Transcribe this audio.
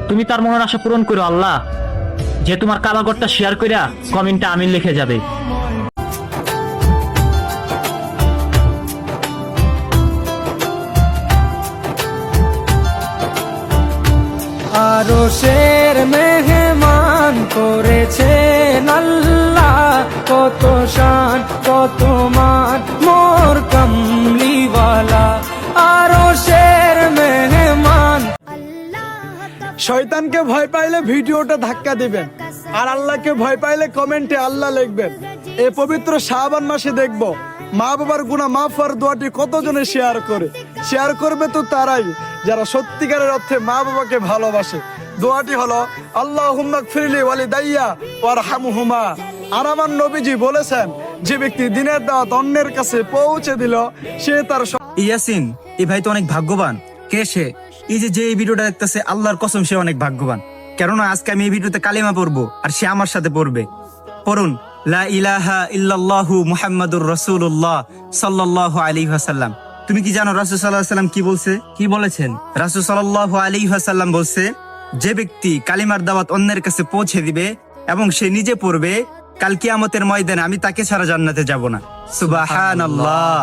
তুমি তার মনের আশা পূরণ করো আল্লাহ, যে তোমার কাবাগরটা শেয়ার কইরা কমেন্টে আমিন লিখে যাবে। আরশের মেহমান করেছেন আল্লাহ, কত শান কত মান মোর কামলিওয়ালা। আরশের মেহমান। শয়তানকে ভয় পাইলে ভিডিওটা ধাক্কা দিবেন, আর আল্লাহকে ভয় পাইলে কমেন্টে আল্লাহ লিখবেন। এই পবিত্র শাবান মাসে দেখব মা বাবার গুনাহ মাফ হওয়ার দোয়াটি কতজনে শেয়ার করবে তো তারাই যারা সত্যিকারের অর্থে মা বাবাকে ভালোবাসে। দোয়াটি হলো আল্লাহুম্মা গফিরলি ওয়ালিদাইয়া ওয়ারহামহুমা। আর আমার নবীজি বলেছেন, যে ব্যক্তি দিনের দাওয়াত অন্যের কাছে পৌঁছে দিল সে তার ইয়াসিন, এই ভাই তো অনেক ভাগ্যবান। কে সে? এই যে এই ভিডিওটা দেখতেছে, আল্লাহর কসম সে অনেক ভাগ্যবান। কেননা আজকে আমি এই ভিডিওতে কালিমা পড়বো আর সে আমার সাথে পড়বে। পড়ুন, লা ইলাহা ইল্লাল্লাহু মুহাম্মাদুর রাসূলুল্লাহ সাল্লাল্লাহু আলাইহি ওয়াসাল্লাম। তুমি কি জানো রাসূল সাল্লাল্লাহু আলাইহি ওয়াসাল্লাম কি বলছে? কি বলেছেন? রাসূল সাল্লাল্লাহু আলাইহি ওয়াসাল্লাম বলছে, যে ব্যক্তি কালিমার দাওয়াত অন্যের কাছে পৌঁছে দিবে এবং সে নিজে পড়বে, কাল কিয়ামতের ময়দানে আমি তাকে ছাড়া জান্নাতে যাব না। সুবহানাল্লাহ।